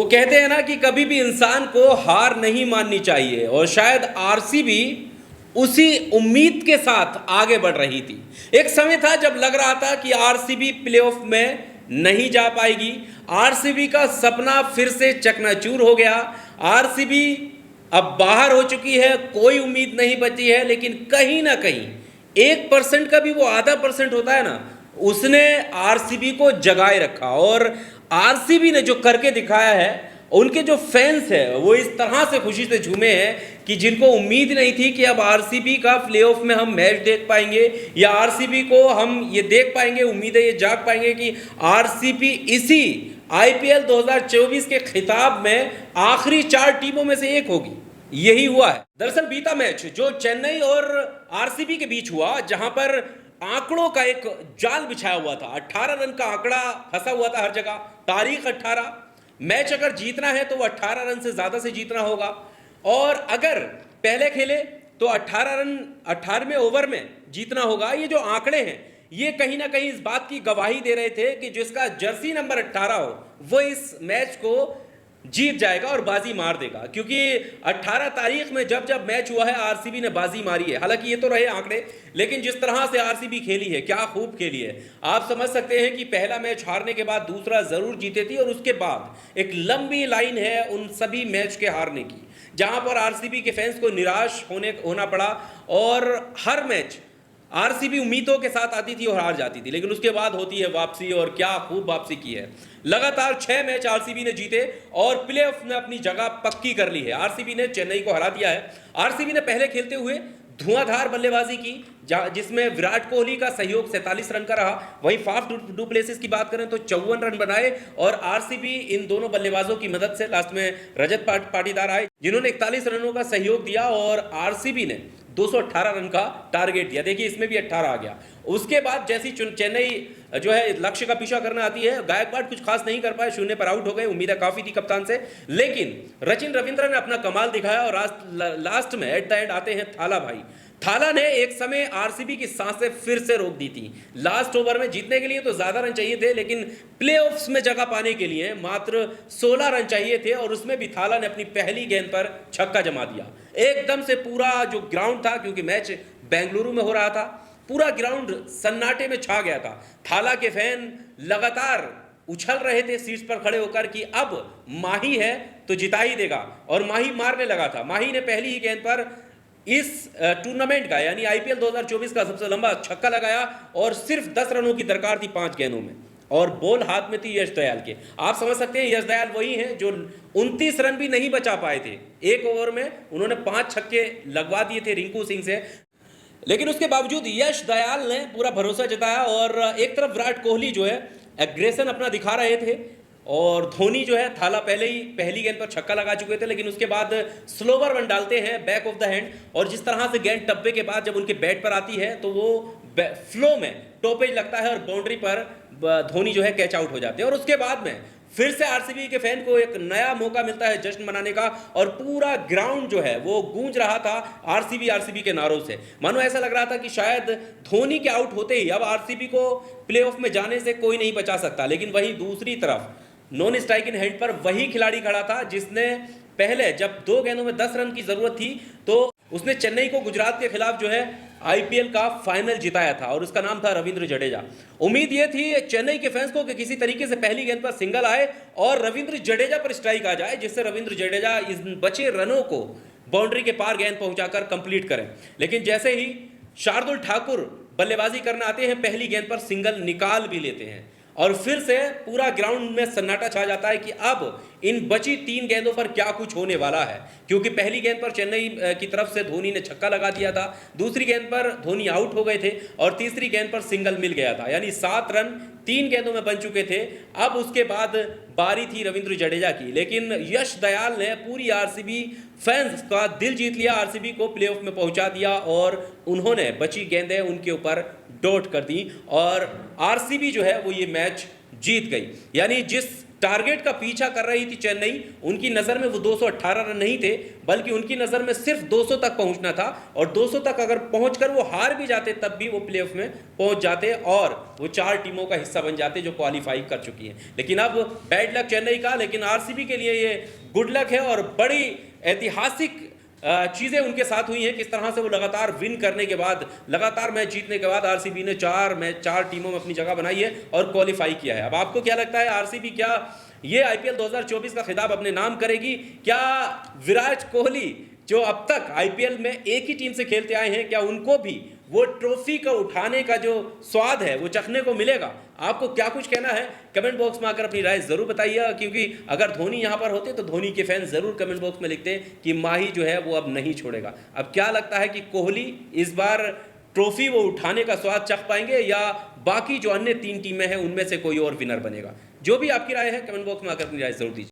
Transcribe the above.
वो कहते हैं ना कि कभी भी इंसान को हार नहीं माननी चाहिए, और शायद आरसीबी उसी उम्मीद के साथ आगे बढ़ रही थी। एक समय था जब लग रहा था कि आरसीबी प्लेऑफ में नहीं जा पाएगी, आरसीबी का सपना फिर से चकनाचूर हो गया, आरसीबी अब बाहर हो चुकी है, कोई उम्मीद नहीं बची है। लेकिन कहीं ना कहीं 1% का भी वो आधा परसेंट होता है ना, उसने आरसीबी को जगाए रखा, और आरसीबी ने जो करके दिखाया है, उनके जो फैंस है वो इस तरह से खुशी से झूमे हैं कि जिनको उम्मीद नहीं थी कि अब आरसीबी का प्लेऑफ में हम मैच देख पाएंगे, या आरसीबी को हम ये देख पाएंगे, उम्मीद है ये जाग पाएंगे कि आरसीबी इसी आईपीएल 2024 के खिताब में आखिरी 4 टीमों में से एक होगी। यही हुआ है। दरअसल बीता मैच जो चेन्नई और आरसीबी के बीच हुआ, जहां पर आंकड़ों का एक जाल बिछाया हुआ था, 18 रन का आंकड़ा फंसा हुआ था हर जगह, तारीख 18, मैच अगर जीतना है तो वो 18 रन से ज्यादा से जीतना होगा, और अगर पहले खेले तो 18 रन 18वें ओवर में जीतना होगा। ये जो आंकड़े हैं ये कहीं ना कहीं इस बात की गवाही दे रहे थे कि जिसका जर्सी नंबर 18 हो वो इस मैच को जीत जाएगा और बाजी मार देगा, क्योंकि 18 तारीख में जब जब मैच हुआ है आरसीबी ने बाजी मारी है। हालांकि ये तो रहे आंकड़े, लेकिन जिस तरह से आरसीबी खेली है, क्या खूब खेली है। आप समझ सकते हैं कि पहला मैच हारने के बाद दूसरा जरूर जीते थी, और उसके बाद एक लंबी लाइन है उन सभी मैच के हारने की, जहां पर आरसीबी के फैंस को निराश होना पड़ा, और हर मैच आरसीबी उम्मीदों के साथ आती थी और हार जाती थी, लेकिन उसके बाद होती है वापसी, और क्या खूब वापसी की है। लगातार 6 मैच आरसीबी ने जीते और प्लेऑफ में अपनी जगह पक्की कर ली है। आरसीबी ने चेन्नई को हरा दिया है। आरसीबी ने पहले खेलते हुए धुआंधार बल्लेबाजी की, जिसमें विराट कोहली का सहयोग 47 रन का रहा। वहीं फाफ डू प्लेसिस की बात करें तो 54 रन बनाए, और आरसीबी इन दोनों बल्लेबाजों की मदद से लास्ट में रजत पाटीदार आए, जिन्होंने 41 रनों का सहयोग दिया, और आरसीबी ने 218 रन का टारगेट दिया। देखिए इसमें भी 18 आ गया। उसके बाद जैसी चेन्नई जो है लक्ष्य का पीछा करना आती है, गायकवाड कुछ खास नहीं कर पाए, 0 पर आउट हो गए। उम्मीदें काफी थी कप्तान से, लेकिन सचिन रविंद्र ने अपना कमाल दिखाया, और लास्ट में एट द एंड आते हैं थाला भाई। थाला ने एक समय आरसीबी की सांसें फिर से रोक दी थी। लास्ट ओवर में जीतने के लिए तो ज्यादा रन चाहिए थे, लेकिन प्लेऑफ्स में जगह पाने के लिए मात्र 16 रन चाहिए थे, और उसमें भी थाला ने अपनी पहली गेंद पर छक्का जमा दिया। एकदम से पूरा जो ग्राउंड था, क्योंकि मैच बेंगलुरु में हो रहा था, पूरा ग्राउंड सन्नाटे में छा गया था। थाला के फैन लगातार उछल रहे थे सीट्स पर खड़े होकर कि अब माही है तो जिता ही देगा, और माही मारने लगा था। माही ने पहली ही गेंद पर इस टूर्नामेंट का यानी आईपीएल 2024 का सबसे लंबा छक्का लगाया, और सिर्फ 10 रनों की दरकार थी 5 गेंदों में, और बॉल हाथ में थी यश दयाल के। आप समझ सकते हैं यश दयाल वही हैं जो 29 रन भी नहीं बचा पाए थे। एक ओवर में उन्होंने 5 छक्के लगवा दिए थे रिंकू सिंह से, लेकिन उसके बावजूद यश दयाल ने पूरा भरोसा जताया। और एक तरफ विराट कोहली जो है एग्रेशन अपना दिखा रहे थे, और धोनी जो है, थाला पहले ही पहली गेंद पर छक्का लगा चुके थे, लेकिन उसके बाद स्लोवर वन डालते हैं बैक ऑफ द हैंड, और जिस तरह से गेंद टप्पे के बाद जब उनके बैट पर आती है तो वो फ्लो में टॉपेज लगता है, और बाउंड्री पर धोनी जो है कैच आउट हो जाते हैं। और उसके बाद में फिर से आरसीबी के फैन को एक नया मौका मिलता है जश्न मनाने का, और पूरा ग्राउंड जो है वो गूंज रहा था आरसीबी आरसीबी के नारों से। मानो ऐसा लग रहा था कि शायद धोनी के आउट होते ही अब आरसीबी को प्लेऑफ में जाने से कोई नहीं बचा सकता। लेकिन वहीं दूसरी तरफ नॉन स्ट्राइक इन हैंड पर वही खिलाड़ी खड़ा था जिसने पहले जब 2 गेंदों में 10 रन की जरूरत थी तो उसने चेन्नई को गुजरात के खिलाफ जो है आईपीएल का फाइनल जिताया था, और उसका नाम था रविंद्र जडेजा। उम्मीद ये थी चेन्नई के फैंस को कि किसी तरीके से पहली गेंद पर सिंगल आए और रविंद्र जडेजा पर स्ट्राइक आ जाए, जिससे रविंद्र जडेजा इन बचे रनों को बाउंड्री के पार गेंद पहुंचाकर कंप्लीट करें। लेकिन जैसे ही शार्दुल ठाकुर बल्लेबाजी करने आते हैं, पहली गेंद पर सिंगल निकाल भी लेते हैं, और फिर से पूरा ग्राउंड में सन्नाटा छा जाता है कि अब इन बची 3 गेंदों पर क्या कुछ होने वाला है। क्योंकि पहली गेंद पर चेन्नई की तरफ से धोनी ने छक्का लगा दिया था, दूसरी गेंद पर धोनी आउट हो गए थे, और तीसरी गेंद पर सिंगल मिल गया था, यानी 7 रन 3 गेंदों में बन चुके थे। अब उसके बाद बारी थी रविंद्र जडेजा की, लेकिन यश दयाल ने पूरी आरसीबी फैंस का दिल जीत लिया, आरसीबी को प्लेऑफ में पहुंचा दिया, और उन्होंने बची गेंदें उनके ऊपर डॉट कर दी, और आरसीबी जो है वो ये मैच जीत गई। यानी जिस टारगेट का पीछा कर रही थी चेन्नई। उनकी नज़र में वो 218 रन नहीं थे, बल्कि उनकी नज़र में सिर्फ 200 तक पहुंचना था, और 200 तक अगर पहुंचकर वो हार भी जाते तब भी वो प्लेऑफ में पहुंच जाते और वो 4 टीमों का हिस्सा बन जाते जो क्वालिफाई कर चुकी हैं। लेकिन अब बैड लक चेन्नई का, लेकिन आरसीबी के लिए ये गुड लक है और बड़ी ऐतिहासिक चीज़ें उनके साथ हुई हैं। किस तरह से वो लगातार विन करने के बाद, लगातार मैच जीतने के बाद आरसीबी ने 4 टीमों में अपनी जगह बनाई है और क्वालिफाई किया है। अब आपको क्या लगता है, आरसीबी क्या ये आईपीएल 2024 का खिताब अपने नाम करेगी? क्या विराट कोहली जो अब तक आईपीएल में एक ही टीम से खेलते आए हैं, क्या उनको भी वो ट्रॉफी का उठाने का जो स्वाद है वो चखने को मिलेगा? आपको क्या कुछ कहना है कमेंट बॉक्स में आकर अपनी राय जरूर बताइए, क्योंकि अगर धोनी यहाँ पर होते तो धोनी के फैंस जरूर कमेंट बॉक्स में लिखते कि माही जो है वो अब नहीं छोड़ेगा। अब क्या लगता है कि कोहली इस बार ट्रॉफी वो उठाने का स्वाद चख पाएंगे या बाकी जो अन्य 3 टीमें हैं उनमें से कोई और विनर बनेगा? जो भी आपकी राय है कमेंट बॉक्स में आकर अपनी राय जरूर दीजिए।